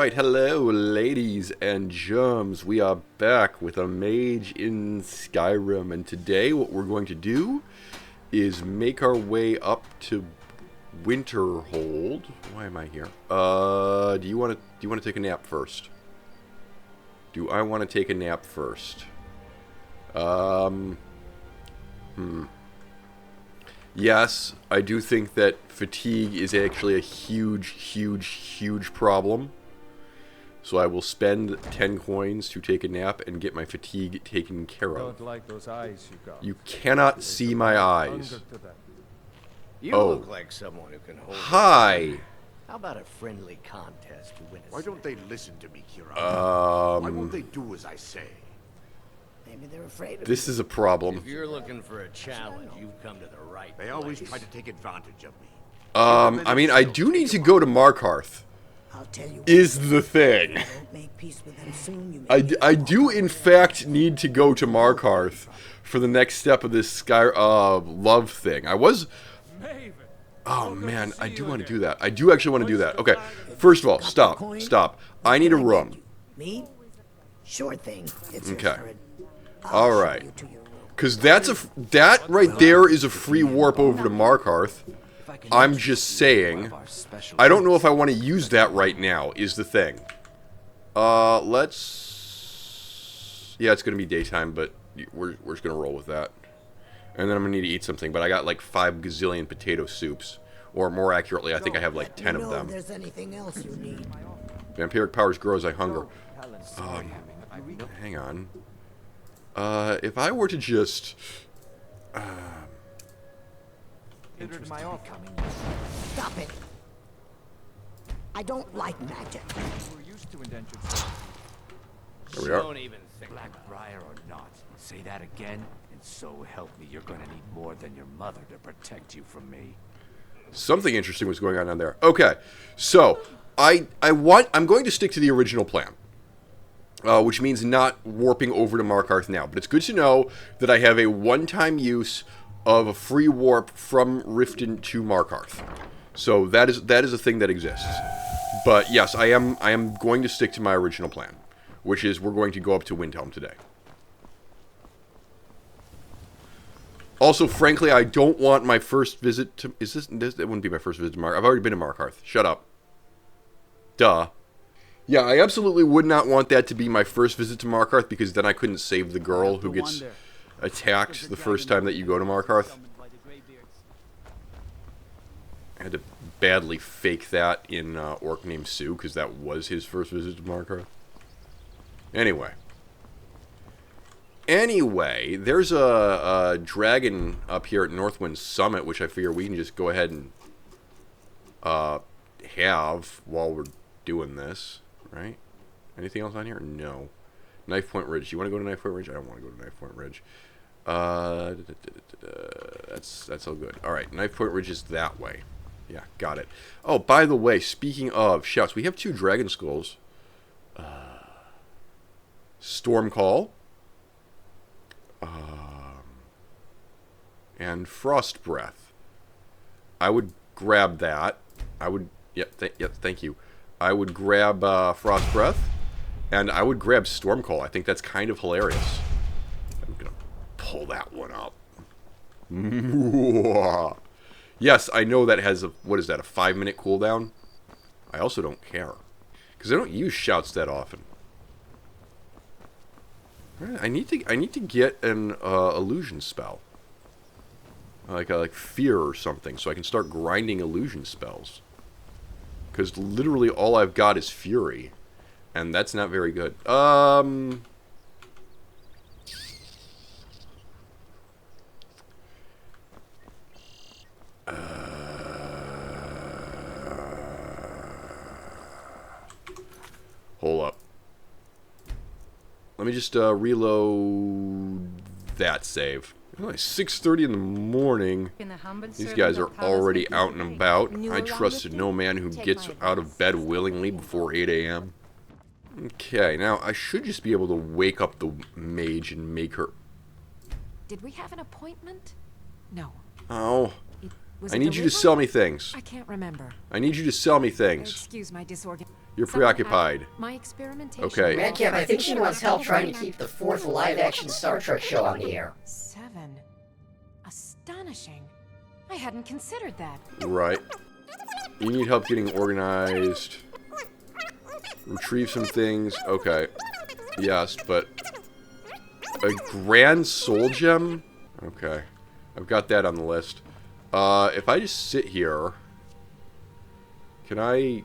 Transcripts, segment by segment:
Alright, hello ladies and germs. We are back with a mage in Skyrim, and today what we're going to do is make our way up to Winterhold. Why am I here? Do you want to take a nap first? Do I want to take a nap first? Yes, I do think that fatigue is actually a huge problem. So I will spend 10 coins to take a nap and get my fatigue taken care of. Don't like those eyes you got. You cannot see my eyes. You look like someone who can hold. Hi. How about a friendly contest to win a Why don't they listen to me, Kira? Why won't they do as I say? Maybe they're afraid of This you. is a problem. If you're looking for a challenge, you've come to the right They always place. try to take advantage of me. I mean, I do need to go to Markarth. I'll tell you Is the thing. won't make peace with them soon, you may I do in fact need to go to Markarth for the next step of this love thing. I was... Oh man, I do want to do that. I do actually want to do that. Okay, first of all, stop. I need a room. Me? Sure thing. It's Okay. your friend. I'll show Alright. you to your room. Because that right there is a free warp over to Markarth. I'm just saying. I don't know if I want to use that right now, is the thing. Let's... Yeah, it's going to be daytime, but we're just going to roll with that. And then I'm going to need to eat something, but I got like 5 gazillion potato soups. Or more accurately, I think I have like 10 You of know them. if there's anything else you need. Vampiric powers grow as I hunger. Hang on. If I were to just... Stop it. I don't like magic. There we are. Don't even think about Blackbriar or not, say that again, and so help me, you're gonna need more than your mother to protect you from me. Something interesting was going on down there. Okay, so I'm going to stick to the original plan, which means not warping over to Markarth now. But it's good to know that I have a one-time use of a free warp from Riften to Markarth. So that is a thing that exists. But yes, I am going to stick to my original plan, which is we're going to go up to Windhelm today. Also, frankly, I don't want my first visit to... It wouldn't be my first visit to Markarth. I've already been to Markarth. Shut up. Duh. Yeah, I absolutely would not want that to be my first visit to Markarth, because then I couldn't save the girl who gets attacked the first time that you go to Markarth. I had to badly fake that in Orc Named Sue, because that was his first visit to Markarth. Anyway, there's a dragon up here at Northwind Summit, which I figure we can just go ahead and have while we're doing this, right? Anything else on here? No. Knife Point Ridge. You want to go to Knife Point Ridge? I don't want to go to Knife Point Ridge. That's all good. All right, Knife Point Ridge is that way. Yeah, got it. Oh, by the way, speaking of shouts, we have 2 dragon skulls. Stormcall. And Frost Breath. I would grab that. I would... Yep, thank you. I would grab Frost Breath. And I would grab Stormcall. I think that's kind of hilarious. I'm going to pull that one up. Yes, I know that has a... What is that, a 5-minute cooldown? I also don't care. Because I don't use shouts that often. I need to get an illusion spell, like fear or something, so I can start grinding illusion spells. Because literally all I've got is fury, and that's not very good. Hold up. Let me just reload that save. It's only 6:30 in the morning. These guys are already out and about. I trust no man who gets out of bed willingly before 8 a.m. Okay, now I should just be able to wake up the mage and make her... Did we have an appointment? No. Oh. Was I it need you to delivered? sell me things. I can't remember. I need you to sell me things. Excuse my disorgan. You're Someone hacked preoccupied. my experimentation. Okay. Madcap, I think she wants help trying to keep the fourth live-action Star Trek show on the air. 7. Astonishing. I hadn't considered that. Right. You need help getting organized. Retrieve some things. Okay. Yes, but... A Grand Soul Gem? Okay. I've got that on the list. If I just sit here... Can I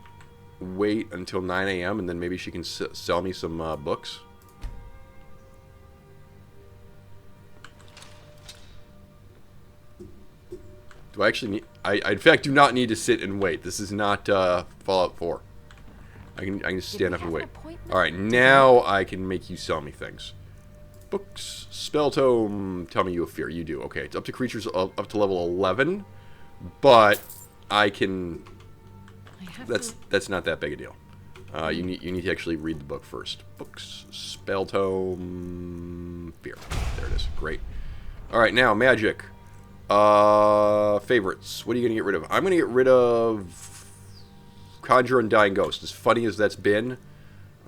wait until 9 a.m. and then maybe she can sell me some books? Do I actually need... I in fact do not need to sit and wait. This is not Fallout 4. I can just stand up and wait. Alright, now I can make you sell me things. Books, spell tome, tell me you have fear. You do. Okay, it's up to creatures up to level 11, but I can... That's not that big a deal. You need to actually read the book first. Books, spell tome, fear. There it is. Great. All right, now magic. Favorites. What are you gonna get rid of? I'm gonna get rid of Conjure Undying Ghost. As funny as that's been,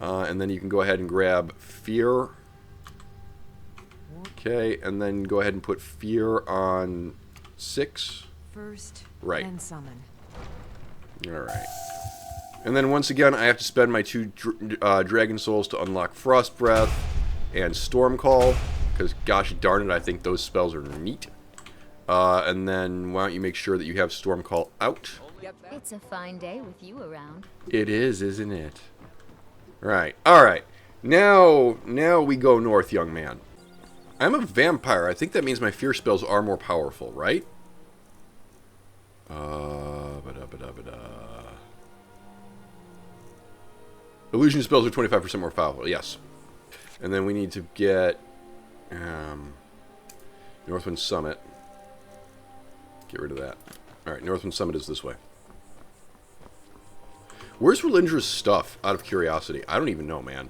and then you can go ahead and grab fear. Okay, and then go ahead and put fear on 6. First, right. then summon. Alright. And then once again, I have to spend my 2 Dragon Souls to unlock Frost Breath and Storm Call, because gosh darn it, I think those spells are neat. And then why don't you make sure that you have Storm Call out? It's a fine day with you around. It is, isn't it? Right. Alright. Now we go north, young man. I'm a vampire. I think that means my fear spells are more powerful, right? Illusion spells are 25% more powerful, yes. And then we need to get Northwind Summit. Get rid of that. Alright, Northwind Summit is this way. Where's Relindra's stuff, out of curiosity? I don't even know, man.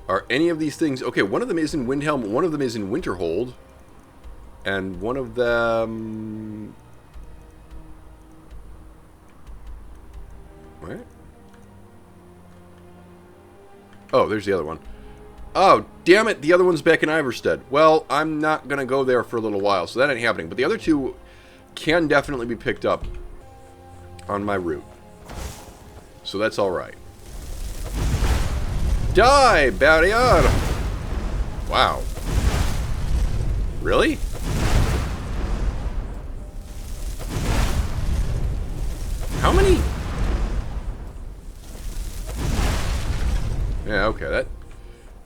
Are any of these things... Okay, one of them is in Windhelm, one of them is in Winterhold. And one of them... What? Oh, there's the other one. Oh, damn it, the other one's back in Iverstead. Well, I'm not going to go there for a little while, so that ain't happening. But the other two can definitely be picked up on my route. So that's alright. Die, barrier! Wow. Really? How many? Yeah, okay, that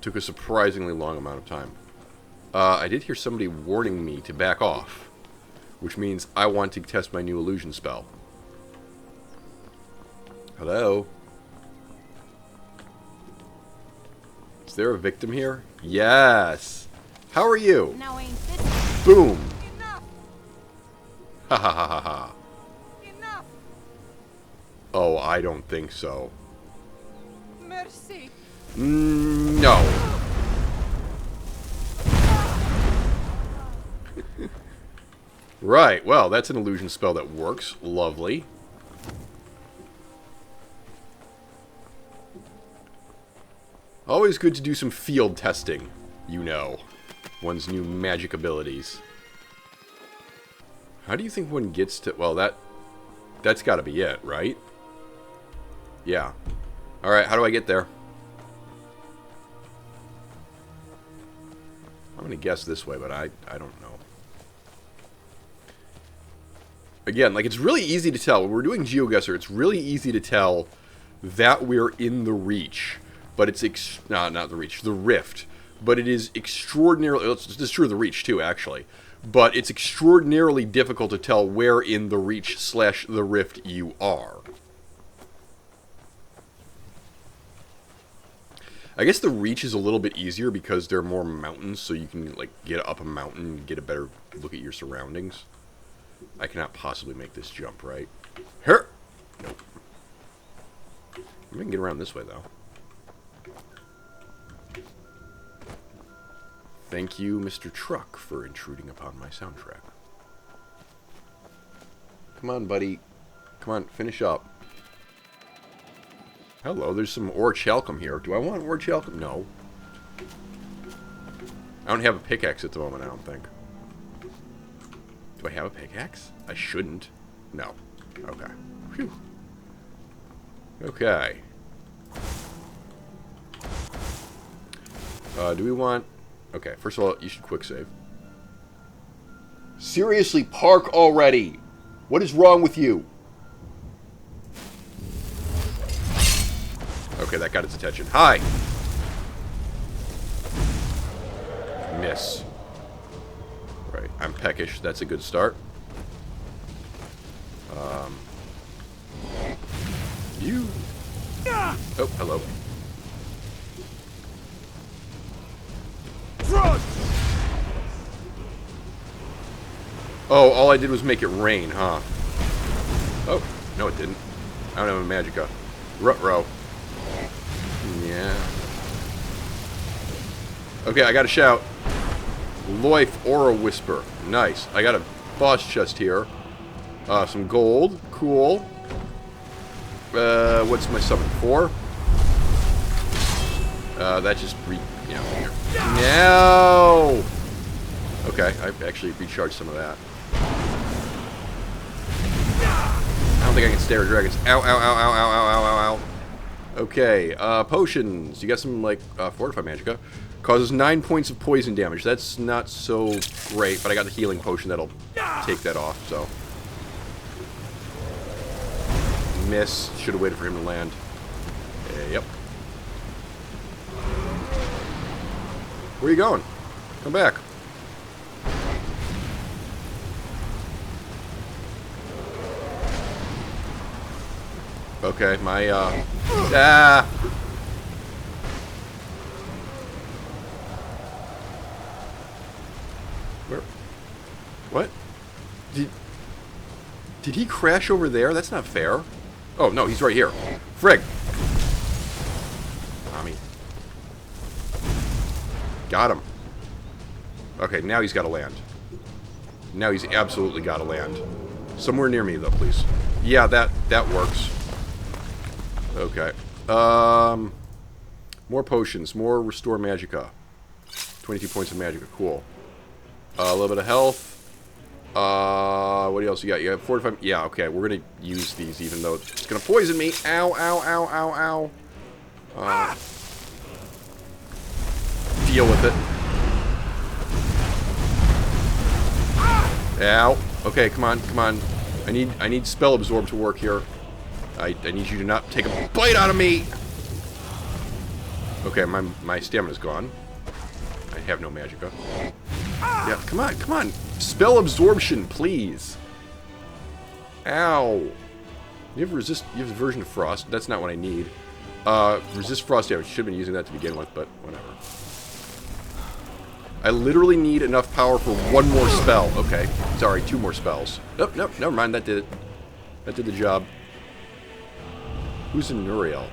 took a surprisingly long amount of time. I did hear somebody warning me to back off, which means I want to test my new illusion spell. Hello? Is there a victim here? Yes! How are you? Now ain't this Boom! enough? Ha ha ha ha ha. Enough. Oh, I don't think so. Mercy. No. Right, well, that's an illusion spell that works. Lovely. Always good to do some field testing, you know. One's new magic abilities. How do you think one gets to... Well, that's gotta be it, right? Yeah. Alright, how do I get there? I'm gonna guess this way, but I don't know. Again, like, it's really easy to tell. When we're doing GeoGuessr, it's really easy to tell that we're in the Reach. But it's... not the Reach, the Rift. But it is extraordinarily... This is true of the Reach, too, actually. But it's extraordinarily difficult to tell where in the Reach / the Rift you are. I guess the Reach is a little bit easier because there are more mountains, so you can, like, get up a mountain and get a better look at your surroundings. I cannot possibly make this jump, right? Here! Nope. I can get around this way, though. Thank you, Mr. Truck, for intruding upon my soundtrack. Come on, buddy. Come on, finish up. Hello, there's some orichalcum here. Do I want orichalcum? No. I don't have a pickaxe at the moment, I don't think. Do I have a pickaxe? I shouldn't. No. Okay. Phew. Okay. Do we want... Okay, first of all, you should quick save. Seriously, park already! What is wrong with you? Okay, that got its attention. Hi! Miss. Right, I'm peckish. That's a good start. You. Oh, hello. Oh, all I did was make it rain, huh? Oh, no it didn't. I don't have a magicka. Ruh-roh. Yeah. Okay, I got a shout. Loif Aura Whisper. Nice. I got a boss chest here. Some gold. Cool. What's my summon? 4? That just No! Okay, I actually recharged some of that. I don't think I can stare at dragons. Ow, ow, ow, ow, ow, ow, ow, ow. Okay, potions. You got some, like, Fortify Magicka. Causes 9 points of poison damage. That's not so great, but I got the healing potion that'll take that off, so. Miss. Should have waited for him to land. Yep. Where are you going? Come back. Okay, my, Where? What? Did he crash over there? That's not fair. Oh, no, he's right here. Frig! Tommy. Got him. Okay, now he's got to land. Now he's absolutely got to land. Somewhere near me, though, please. Yeah, that works. Okay. More potions. More Restore Magicka. 22 points of Magicka. Cool. A little bit of health. What else you got? You have 45... Yeah, okay. We're going to use these even though it's going to poison me. Ow, ow, ow, ow, ow. Deal with it. Ow. Okay, come on, come on. I need Spell Absorb to work here. I need you to not take a bite out of me! Okay, my stamina's gone. I have no Magicka. Yeah, come on, come on! Spell Absorption, please! Ow! You have Version of Frost. That's not what I need. Resist Frost damage. Should have been using that to begin with, but whatever. I literally need enough power for one more spell. Okay, sorry, 2 more spells. Nope, nope, never mind, that did it. That did the job. Who's in Nuriel?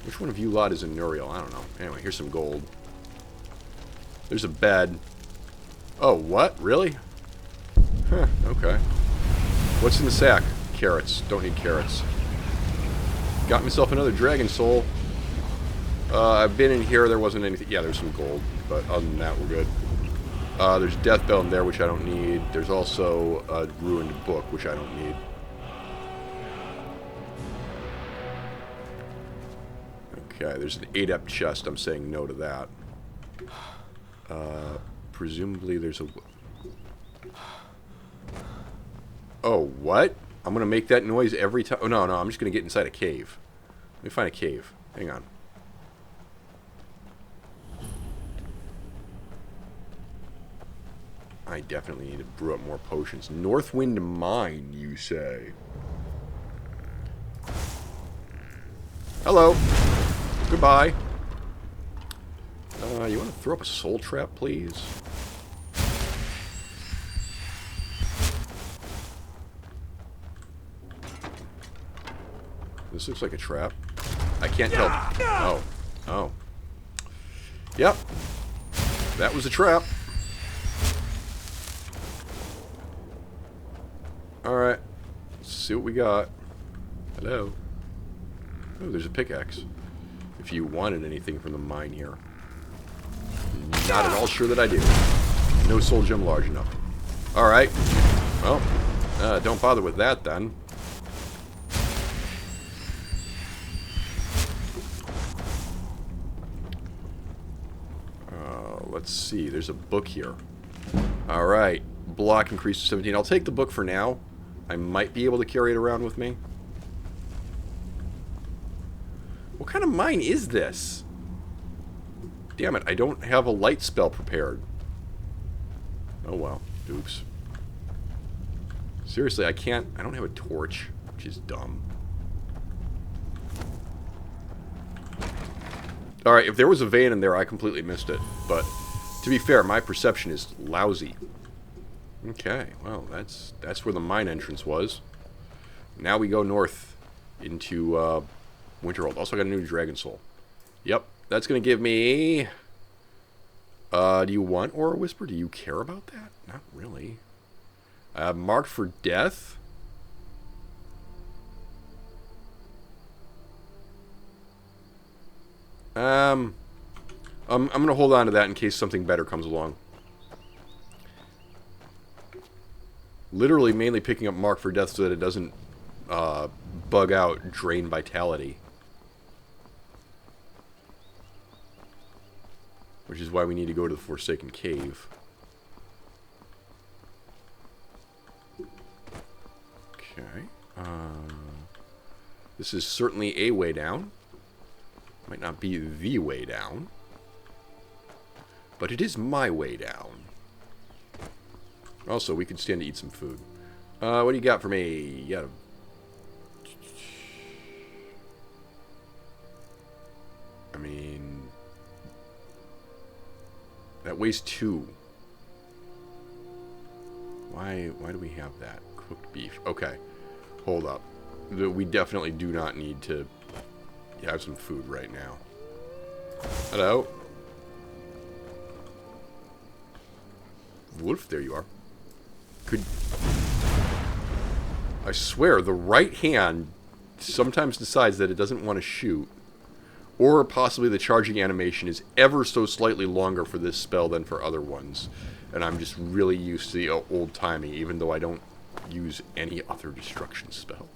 Which one of you lot is in Nuriel? I don't know. Anyway, here's some gold. There's a bed. Oh, what? Really? Huh, okay. What's in the sack? Carrots. Don't need carrots. Got myself another dragon soul. I've been in here, there wasn't anything. Yeah, there's some gold, but other than that, we're good. There's Death Bell in there, which I don't need. There's also a ruined book, which I don't need. Okay, there's an adept chest. I'm saying no to that. Presumably there's a... Oh, what? I'm gonna make that noise every time. Oh, no, no, I'm just gonna get inside a cave. Let me find a cave. Hang on. I definitely need to brew up more potions. Northwind Mine, you say? Hello. Goodbye. You want to throw up a soul trap, please? This looks like a trap. I can't tell. Oh. Oh. Yep. That was a trap. see what we got. Hello. Oh, there's a pickaxe. If you wanted anything from the mine here. Not at all sure that I do. No soul gem large enough. Alright. Well, don't bother with that then. Let's see. There's a book here. Alright. Block increased to 17. I'll take the book for now. I might be able to carry it around with me. What kind of mine is this? Damn it, I don't have a light spell prepared. Oh well. Oops. Seriously, I don't have a torch, which is dumb. Alright, if there was a vein in there, I completely missed it. But, to be fair, my perception is lousy. Okay, well, that's where the mine entrance was. Now we go north into Winterhold. Also got a new Dragon Soul. Yep, that's going to give me... do you want Aura Whisper? Do you care about that? Not really. Marked for Death. I'm going to hold on to that in case something better comes along. Literally mainly picking up Mark for Death so that it doesn't bug out Drain Vitality. Which is why we need to go to the Forsaken Cave. Okay. This is certainly a way down. Might not be the way down. But it is my way down. Also, we can stand to eat some food. What do you got for me? Yeah. I mean... that weighs 2. Why do we have that? Cooked beef. Okay. Hold up. We definitely do not need to have some food right now. Hello? Wolf, there you are. I swear, the right hand sometimes decides that it doesn't want to shoot. Or possibly the charging animation is ever so slightly longer for this spell than for other ones. And I'm just really used to the old timing, even though I don't use any other destruction spell.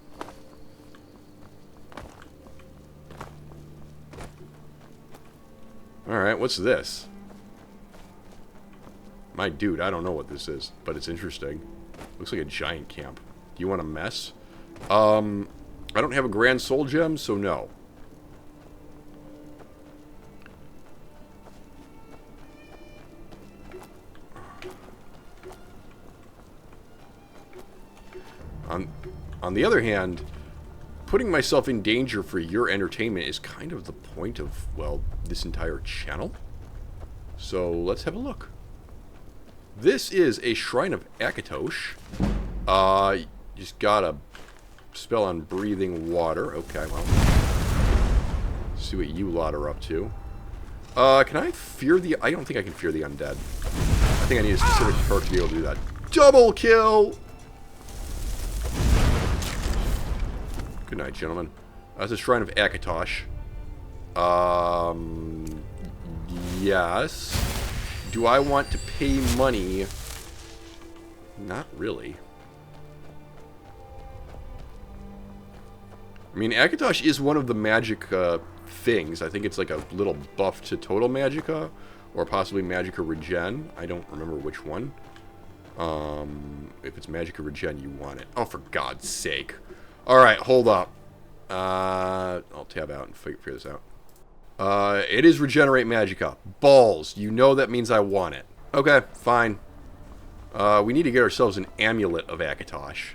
Alright, what's this? My dude, I don't know what this is, but it's interesting. Looks like a giant camp. Do you want to mess? I don't have a Grand Soul Gem, so no. On the other hand, putting myself in danger for your entertainment is kind of the point of, well, this entire channel. So let's have a look. This is a Shrine of Akatosh. You just got a spell on breathing water. Okay, well. See what you lot are up to. Can I fear the... I don't think I can fear the undead. I think I need a specific perk to be able to do that. Double kill! Good night, gentlemen. That's a Shrine of Akatosh. Yes. Do I want to pay money? Not really. I mean, Akatosh is one of the magic things. I think it's like a little buff to total magicka, or possibly magicka regen. I don't remember which one. If it's magicka regen, you want it. Oh, for God's sake. Alright, hold up. I'll tab out and figure this out. It is regenerate magicka. Balls. You know that means I want it. Okay, fine. We need to get ourselves an amulet of Akatosh.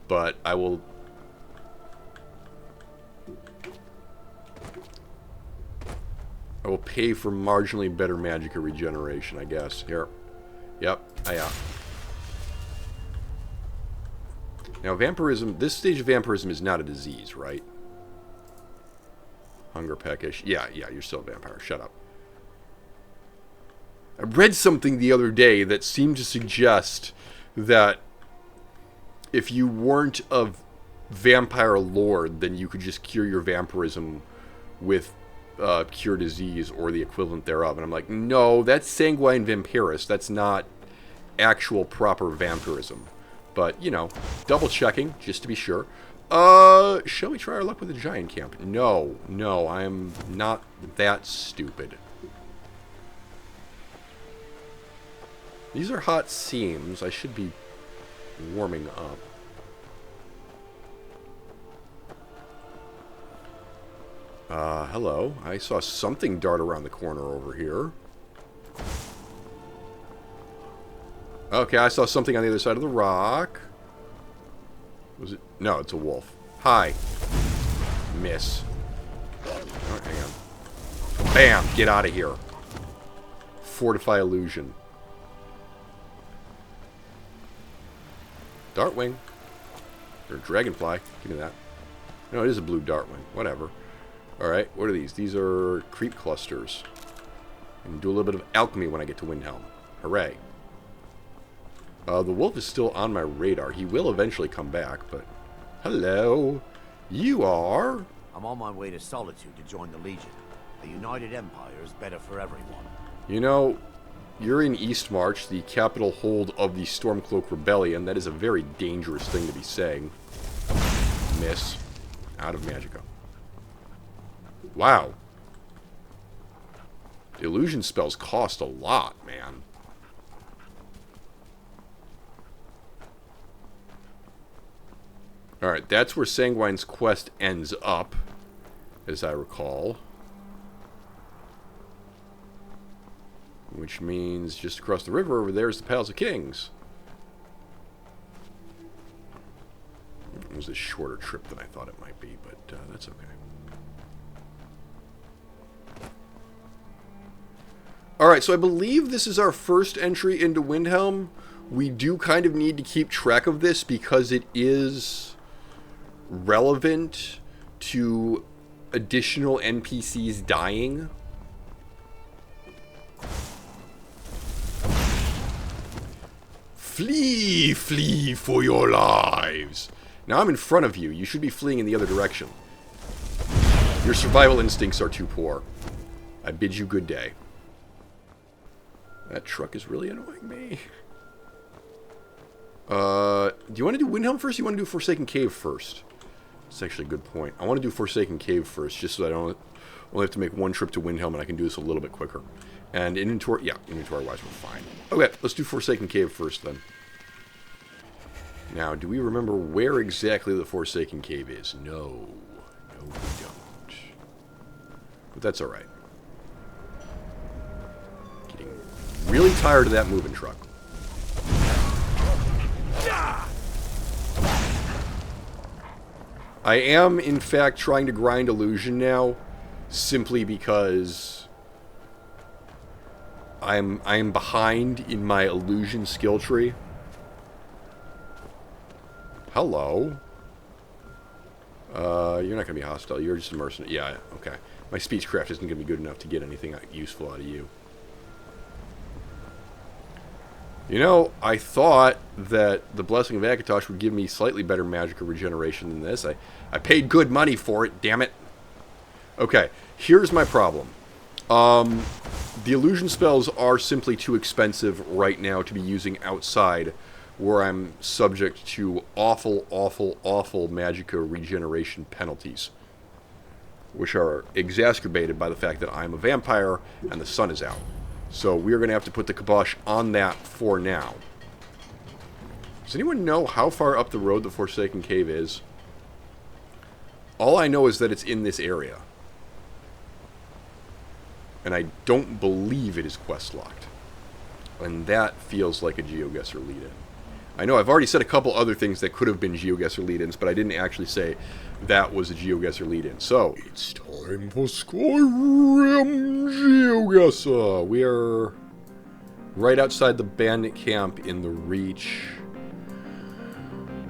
But I will... pay for marginally better magicka regeneration, I guess. Here. Yep, Now, vampirism, this stage of vampirism is not a disease, right? Hunger peckish. Yeah, you're still a vampire. Shut up. I read something the other day that seemed to suggest that if you weren't a vampire lord, then you could just cure your vampirism with cure disease or the equivalent thereof. And I'm like, no, that's sanguine vampiris. That's not actual proper vampirism. But, you know, double checking just to be sure. Shall we try our luck with the giant camp? No, I'm not that stupid. These are hot seams. I should be warming up. Hello. I saw something dart around the corner over here. Okay, I saw something on the other side of the rock. Was it? No, it's a wolf. Hi. Miss. Oh, hang on. Bam! Get out of here. Fortify illusion. Dartwing. Or dragonfly. Give me that. No, it is a blue dartwing. Whatever. Alright, what are these? These are creep clusters. I can do a little bit of alchemy when I get to Windhelm. Hooray. The wolf is still on my radar. He will eventually come back, but... Hello. You are... I'm on my way to Solitude to join the Legion. A united empire is better for everyone. You know, you're in Eastmarch, the capital hold of the Stormcloak Rebellion. That is a very dangerous thing to be saying. Miss. Out of Magicka. Wow. The illusion spells cost a lot, man. Alright, that's where Sanguine's quest ends up, as I recall. Which means just across the river over there is the Palace of Kings. It was a shorter trip than I thought it might be, but that's okay. Alright, so I believe this is our first entry into Windhelm. We do kind of need to keep track of this because it is relevant to additional NPCs dying. Flee, flee for your lives. Now I'm in front of you. You should be fleeing in the other direction. Your survival instincts are too poor. I bid you good day. That truck is really annoying me. Do you want to do Windhelm first or do you want to do Forsaken Cave first? That's actually a good point. I want to do Forsaken Cave first, just so I don't only have to make one trip to Windhelm and I can do this a little bit quicker. And inventory, yeah, inventory-wise we're fine. Okay, let's do Forsaken Cave first then. Now, do we remember where exactly the Forsaken Cave is? No. No, we don't. But that's alright. Getting really tired of that moving truck. I am, in fact, trying to grind illusion now, simply because I'm behind in my illusion skill tree. Hello. You're not going to be hostile. You're just a mercenary. Yeah, okay. My speechcraft isn't going to be good enough to get anything useful out of you. You know, I thought that the Blessing of Akatosh would give me slightly better magical regeneration than this. I paid good money for it, damn it. Okay, here's my problem. The illusion spells are simply too expensive right now to be using outside, where I'm subject to awful, awful, awful magical regeneration penalties, which are exacerbated by the fact that I'm a vampire and the sun is out. So we're going to have to put the kibosh on that for now. Does anyone know how far up the road the Forsaken Cave is? All I know is that it's in this area. And I don't believe it is quest locked. And that feels like a GeoGuessr lead-in. I know I've already said a couple other things that could have been GeoGuessr lead-ins, but I didn't actually say that was a GeoGuessr lead-in. So, it's time for Skyrim GeoGuessr. We are right outside the bandit camp in the Reach.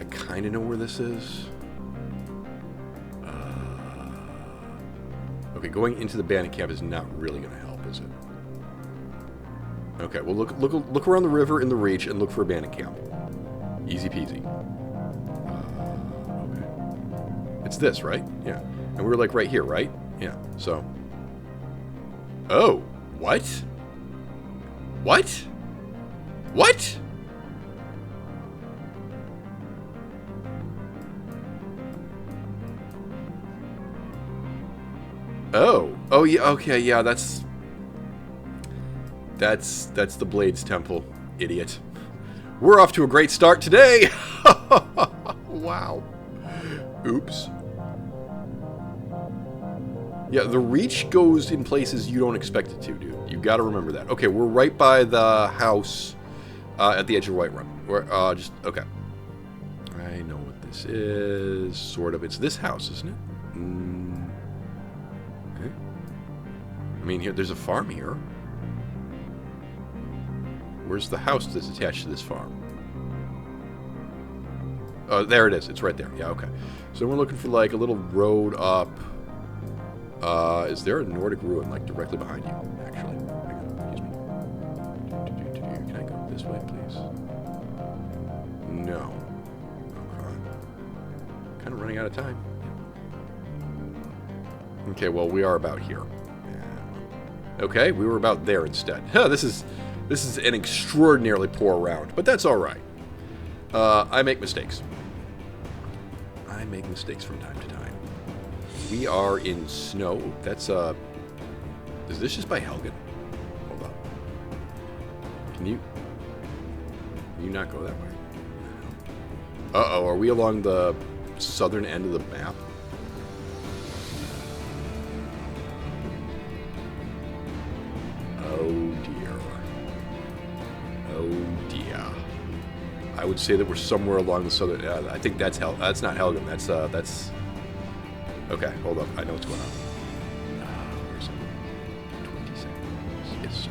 I kind of know where this is. Okay, going into the bandit camp is not really going to help, is it? Okay, well look around the river in the Reach and look for a bandit camp. Easy peasy. It's this, right? Yeah. And we were like right here, right? Yeah. So. Oh. What? What? What? Oh. Oh yeah, okay, yeah, that's the Blades Temple, idiot. We're off to a great start today. Wow. Oops. Yeah, the reach goes in places you don't expect it to, dude. You got to remember that. Okay, we're right by the house at the edge of Whiterun. We're okay. I know what this is. Sort of. It's this house, isn't it? Okay. I mean, there's a farm here. Where's the house that's attached to this farm? Oh, there it is. It's right there. Yeah, okay. So we're looking for, like, a little road up. Is there a Nordic ruin, like, directly behind you, actually? Hang on, excuse me. Can I go this way, please? No. Okay. Kind of running out of time. Okay, well, we are about here. Okay, we were about there instead. Huh, this is an extraordinarily poor round, but that's all right. I make mistakes. I make mistakes from time to time. We are in snow. That's is this just by Helgen? Hold on. Can you not go that way? Uh-oh, are we along the southern end of the map? Oh dear. Oh dear. I would say that we're somewhere along the southern. I think that's That's not Helgen. That's. Okay, hold up. I know what's going on. Where's it? 20 seconds. Yes.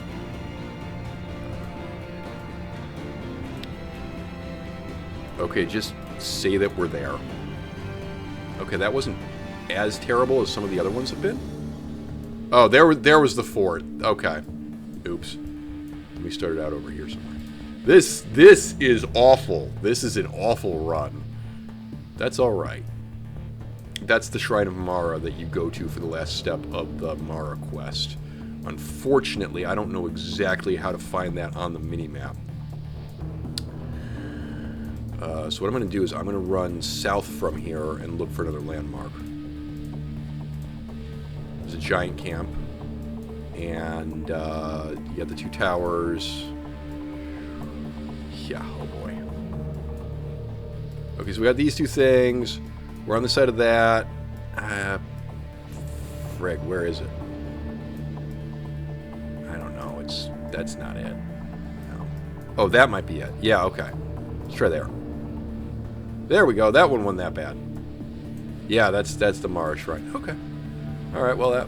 Okay, just say that we're there. Okay, that wasn't as terrible as some of the other ones have been. Oh, there was the fort. Okay. Oops. We started out over here somewhere. This is awful. This is an awful run. That's all right. That's the Shrine of Mara that you go to for the last step of the Mara quest. Unfortunately, I don't know exactly how to find that on the minimap. So what I'm going to do is I'm going to run south from here and look for another landmark. There's a giant camp. And you got the two towers. Yeah, oh boy. Okay, so we got these two things. We're on the side of that. Frig, where is it? I don't know. That's not it. No. Oh, that might be it. Yeah, okay. Let's try there. There we go. That one wasn't that bad. Yeah, that's the Mara Shrine. Okay. All right. Well, that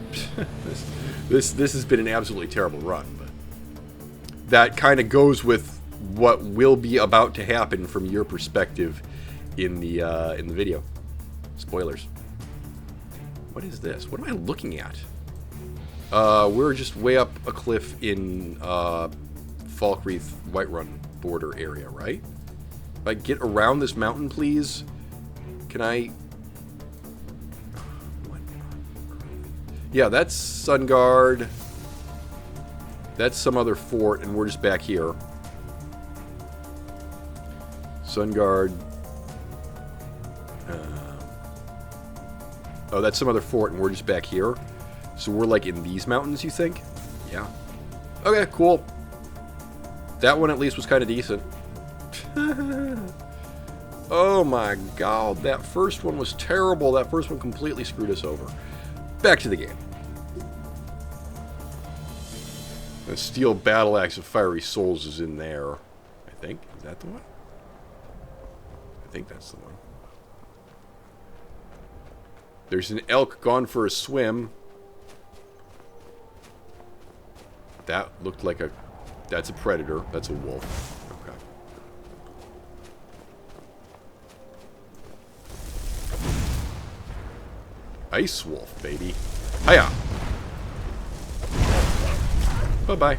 this has been an absolutely terrible run, but that kind of goes with what will be about to happen from your perspective in the video. Spoilers. What is this? What am I looking at? We're just way up a cliff in Falkreath Whiterun border area, right? If I get around this mountain, please. Can I? What? Yeah, that's Sunguard. That's some other fort, and we're just back here. Sunguard. Oh, that's some other fort, and we're just back here. So we're like in these mountains, you think? Yeah. Okay, cool. That one at least was kind of decent. Oh my god, that first one was terrible. That first one completely screwed us over. Back to the game. The Steel Battle Axe of Fiery Souls is in there. I think. Is that the one? I think that's the one. There's an elk gone for a swim. That looked like a... That's a predator. That's a wolf. Okay. Ice wolf, baby. Hiya! Bye-bye.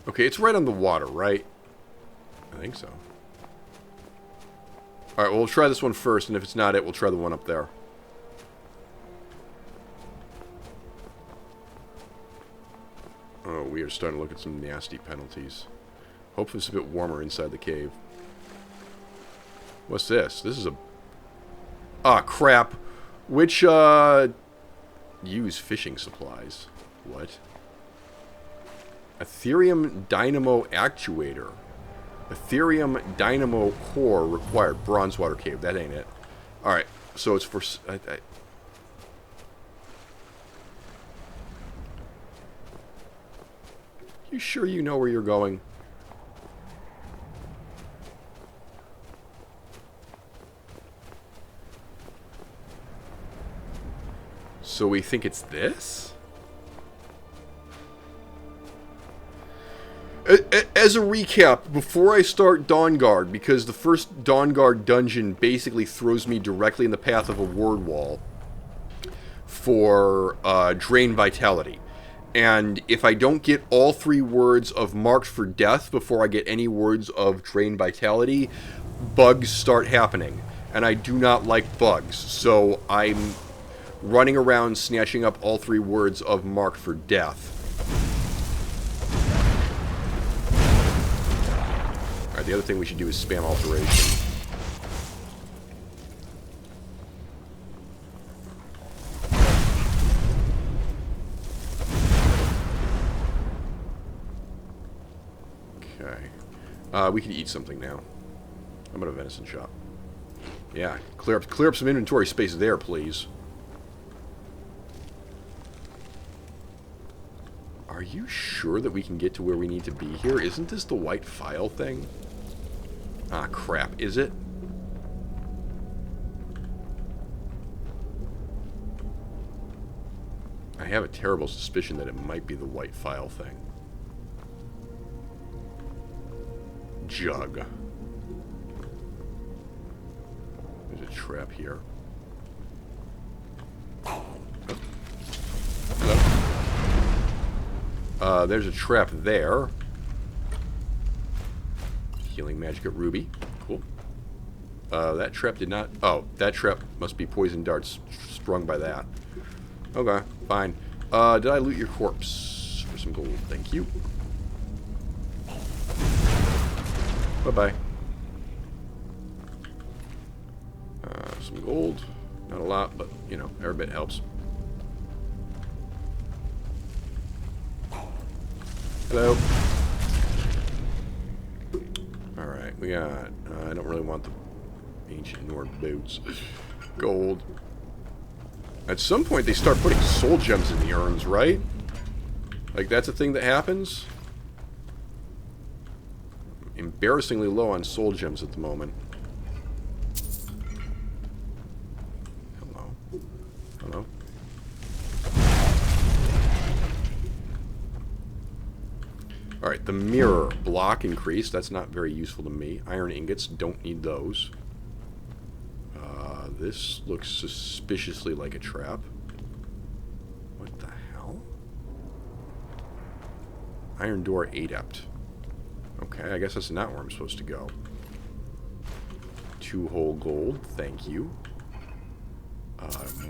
Okay, it's right on the water, right? I think so. Alright, well, we'll try this one first, and if it's not it, we'll try the one up there. Oh, we are starting to look at some nasty penalties. Hopefully it's a bit warmer inside the cave. What's this? This is a... Ah, crap. Which, use fishing supplies. What? Ethereum Dynamo Actuator. Ethereum Dynamo Core required. Bronzewater Cave. That ain't it. Alright, so it's for... You sure you know where you're going? So we think it's this? As a recap, before I start Dawnguard, because the first Dawnguard dungeon basically throws me directly in the path of a word wall for Drain Vitality. And if I don't get all 3 words of Marked for Death before I get any words of Drain Vitality, bugs start happening. And I do not like bugs, so I'm running around snatching up all 3 words of Marked for Death. Alright, the other thing we should do is spam Alteration. Okay. We can eat something now. I'm at a venison shop. Yeah, clear up some inventory space there, please. Are you sure that we can get to where we need to be here? Isn't this the white file thing? Ah, crap. Is it? I have a terrible suspicion that it might be the white file thing. Jug. There's a trap here. Oh. Hello. There's a trap there. Healing magic at Ruby. Cool. That trap did not... Oh, that trap must be poison darts sprung by that. Okay, fine. Did I loot your corpse for some gold? Thank you. Bye-bye. Some gold. Not a lot, but, you know, every bit helps. Hello. Alright, we got... I don't really want the ancient Nord boots. Gold. At some point, they start putting soul gems in the urns, right? Like, that's a thing that happens? Embarrassingly low on soul gems at the moment. Hello. Hello. Alright, the mirror. Block increase. That's not very useful to me. Iron ingots. Don't need those. This looks suspiciously like a trap. What the hell? Iron door adept. Okay, I guess that's not where I'm supposed to go. 2 whole gold. Thank you.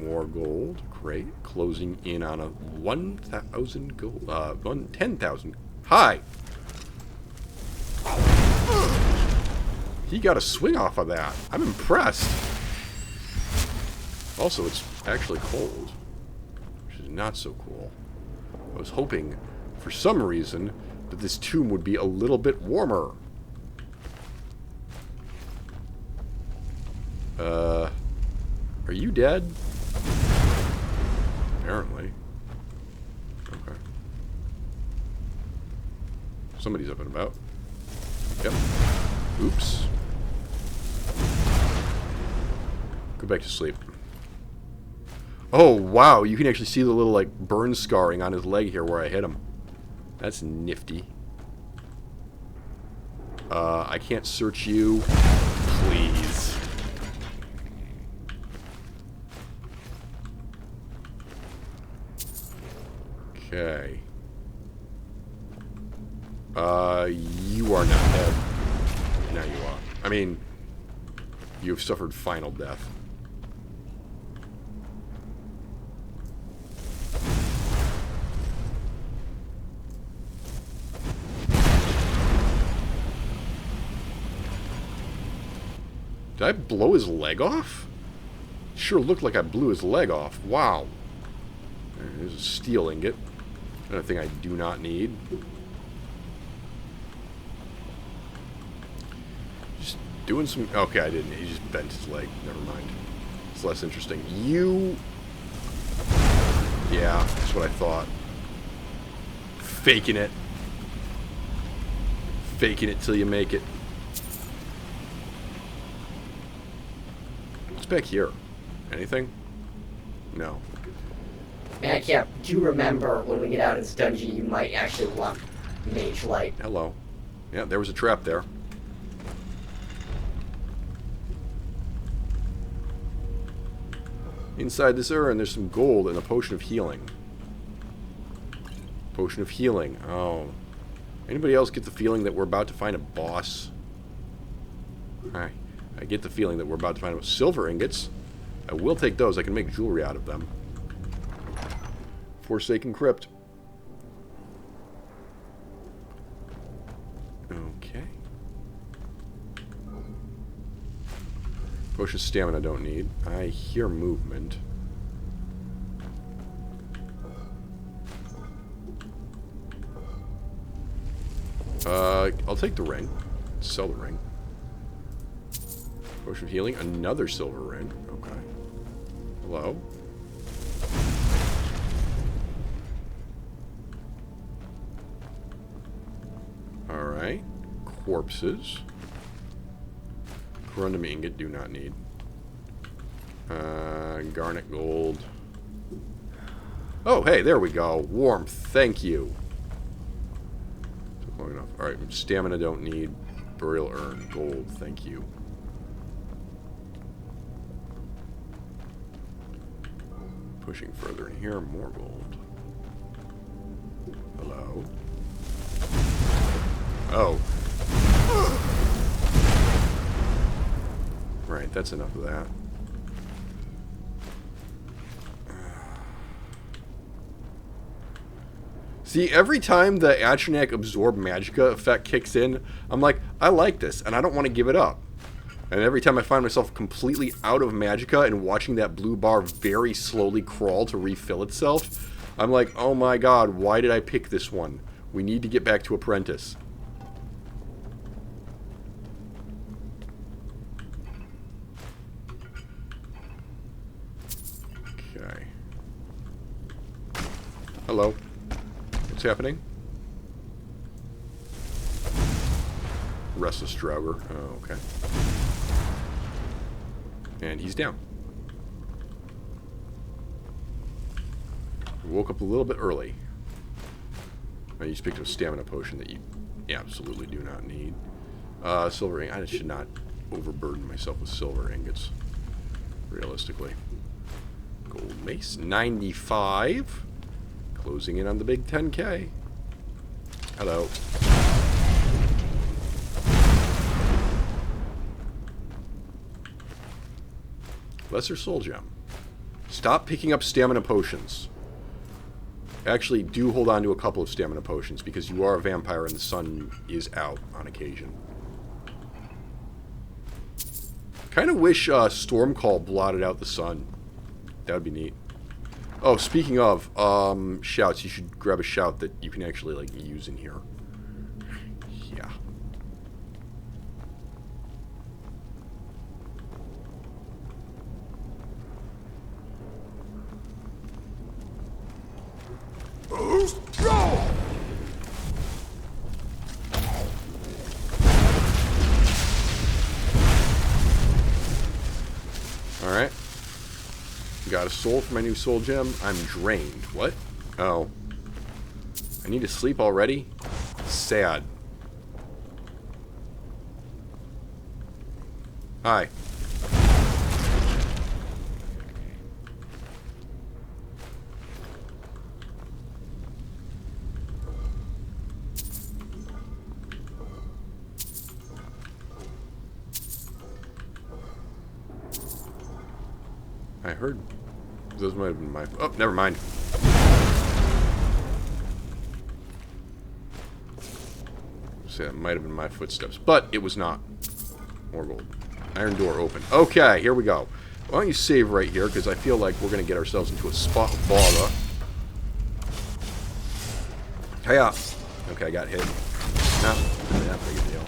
More gold. Great. Closing in on a 1,000 gold. 10,000. Hi! He got a swing off of that. I'm impressed. Also, it's actually cold, which is not so cool. I was hoping, for some reason, that this tomb would be a little bit warmer. Are you dead? Apparently. Okay. Somebody's up and about. Yep. Oops. Go back to sleep. Oh, wow. You can actually see the little, like, burn scarring on his leg here where I hit him. That's nifty. I can't search you. Please. Okay. You are not dead. Now you are. I mean, You have suffered final death. Did I blow his leg off? Sure looked like I blew his leg off. Wow. There's a steel ingot. Another thing I do not need. Just doing some... Okay, I didn't. He just bent his leg. Never mind. It's less interesting. You... Yeah, that's what I thought. Faking it. Faking it till you make it. What's back here? Anything? No. Madcap, do remember when we get out of this dungeon, you might actually want Mage Light. Hello. Yeah, there was a trap there. Inside this urn, there's some gold and a potion of healing. Potion of healing. Oh. Anybody else get the feeling that we're about to find a boss? Hi. I get the feeling that we're about to find silver ingots. I will take those. I can make jewelry out of them. Forsaken Crypt. Okay. Potion of stamina don't need. I hear movement. I'll take the ring. Sell the ring. Potion of healing. Another silver ring. Okay. Hello? Alright. Corpses. Corundum ingot. Do not need. Garnet gold. Oh, hey, there we go. Warmth. Thank you. Took long enough. Alright, stamina don't need. Burial urn. Gold. Thank you. Pushing further in here, more gold. Hello? Oh. Right, that's enough of that. See, every time the Atronak Absorb Magicka effect kicks in, I'm like, I like this, and I don't want to give it up. And every time I find myself completely out of Magicka and watching that blue bar very slowly crawl to refill itself, I'm like, oh my god, why did I pick this one? We need to get back to Apprentice. Okay. Hello. What's happening? Restless Drauger. Oh, okay. And he's down. Woke up a little bit early. I just picked up a stamina potion that you absolutely do not need. Silver ingot. I should not overburden myself with silver ingots. Realistically. Gold mace. 95. Closing in on the big 10K. Hello. Lesser Soul Gem. Stop picking up stamina potions. Actually, do hold on to a couple of stamina potions because you are a vampire and the sun is out on occasion. Kind of wish Stormcall blotted out the sun. That would be neat. Oh, speaking of shouts, you should grab a shout that you can actually like use in here. Yeah. Alright. Got a soul for my new soul gem. I'm drained. What? Oh. I need to sleep already? Sad. Hi. heard... Those might have been my... Oh, never mind. See, that might have been my footsteps. But it was not. More gold. Iron door open. Okay, here we go. Why don't you save right here, because I feel like we're going to get ourselves into a spot of bother. Hiya! Okay, I got hit. Not that big a deal.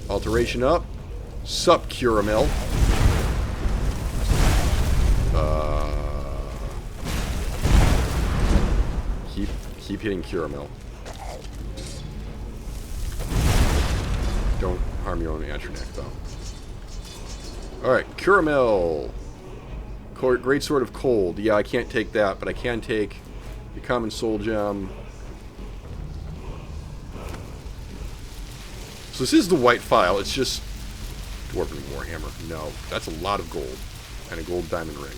Alteration up. Sup, Curamel. Keep hitting Curamel. Don't harm your own Antroneck, though. Alright, Curamel. Great Sword of Cold. Yeah, I can't take that, but I can take the Common Soul Gem. So this is the white file. It's just... Dwarven Warhammer. No, that's a lot of gold. And a gold diamond ring.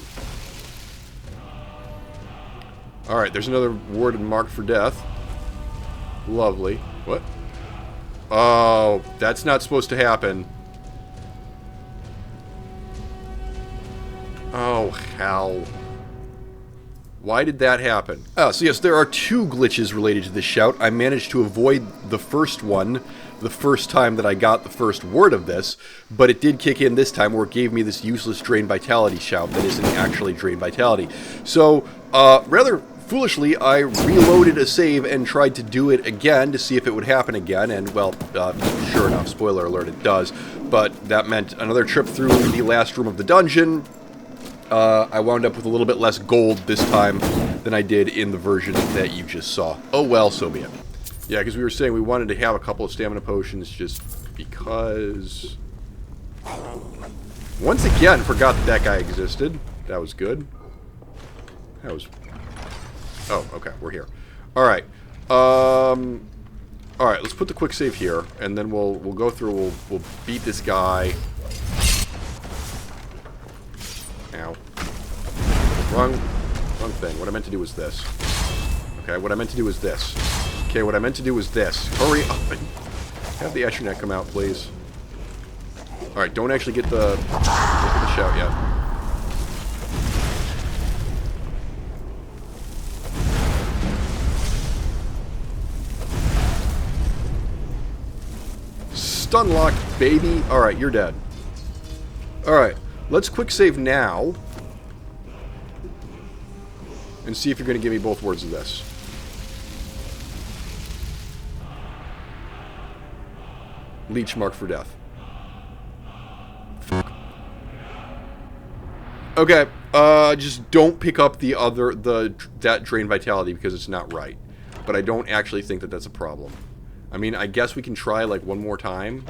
Alright, there's another warded mark for death. Lovely. What? Oh, that's not supposed to happen. Oh, hell. Why did that happen? So yes, there are two glitches related to this shout. I managed to avoid the first one the first time that I got the first word of this, but it did kick in this time where it gave me this useless Drain Vitality shout that isn't actually Drain Vitality. So, rather foolishly, I reloaded a save and tried to do it again to see if it would happen again, and, well, sure enough, spoiler alert, it does. But that meant another trip through the last room of the dungeon. I wound up with a little bit less gold this time than I did in the version that you just saw. Oh well, so be it. Yeah, because we were saying we wanted to have a couple of stamina potions just because... Once again, forgot that that guy existed. That was good. That was... Oh, okay, we're here. Alright. Alright, let's put the quick save here, and then we'll go through, we'll beat this guy. Ow. Wrong thing. What I meant to do was this. Okay, what I meant to do was this. Okay, what I meant to do was this. Hurry up and have the Antroneck come out, please. Alright, don't actually get the shout yet. Stun lock, baby. Alright, you're dead. Alright, let's quick save now. And see if you're going to give me both words of this. Leech mark for death. Fuck. Okay, just don't pick up that Drain Vitality because it's not right. But I don't actually think that that's a problem. I mean, I guess we can try, like, one more time.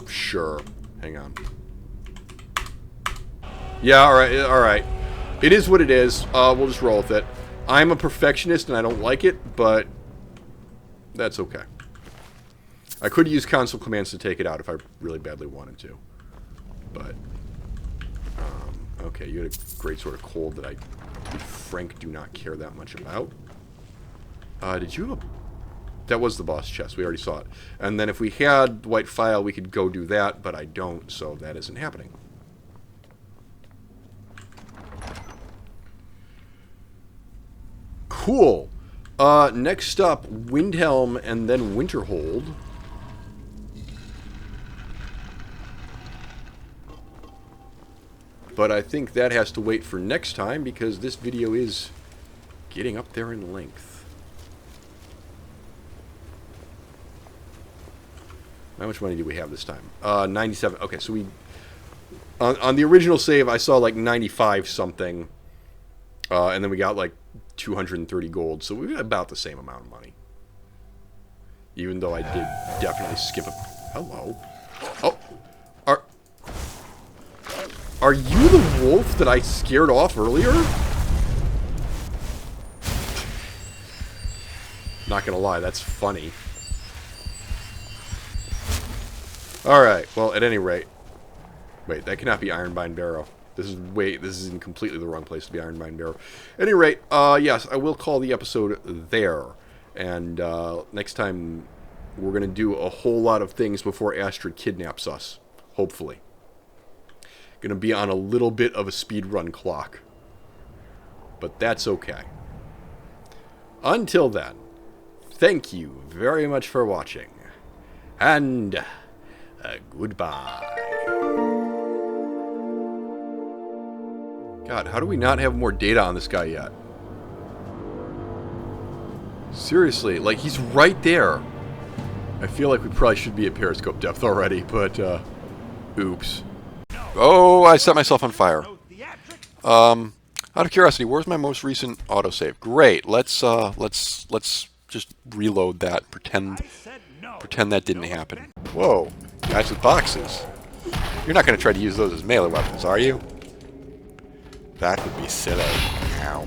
Sure. Hang on. Yeah, alright. It is what it is. We'll just roll with it. I'm a perfectionist and I don't like it, but that's okay. I could use console commands to take it out if I really badly wanted to. But, okay, you had a great sort of cold that I, to be frank, do not care that much about. Did you have a... That was the boss chest. We already saw it. And then if we had the white file, we could go do that, but I don't, so that isn't happening. Cool. Next up, Windhelm and then Winterhold. But I think that has to wait for next time because this video is getting up there in length. How much money do we have this time? 97. Okay, so we... On the original save, I saw like 95 something. And then we got like 230 gold. So we got about the same amount of money. Even though I did definitely skip a... Hello? Oh! Are you the wolf that I scared off earlier? Not gonna lie, that's funny. Alright, well, at any rate... Wait, that cannot be Ironbind Barrow. This is in completely the wrong place to be Ironbind Barrow. At any rate, yes, I will call the episode there. And, next time, we're gonna do a whole lot of things before Astrid kidnaps us. Hopefully. Gonna be on a little bit of a speed run clock. But that's okay. Until then, thank you very much for watching. And goodbye. God, how do we not have more data on this guy yet? Seriously, like, he's right there. I feel like we probably should be at periscope depth already, but, oops. Oh, I set myself on fire. Out of curiosity, where's my most recent autosave? Great, let's just reload that, pretend that didn't happen. Whoa, guys with boxes. You're not going to try to use those as melee weapons, are you? That would be silly. Ow.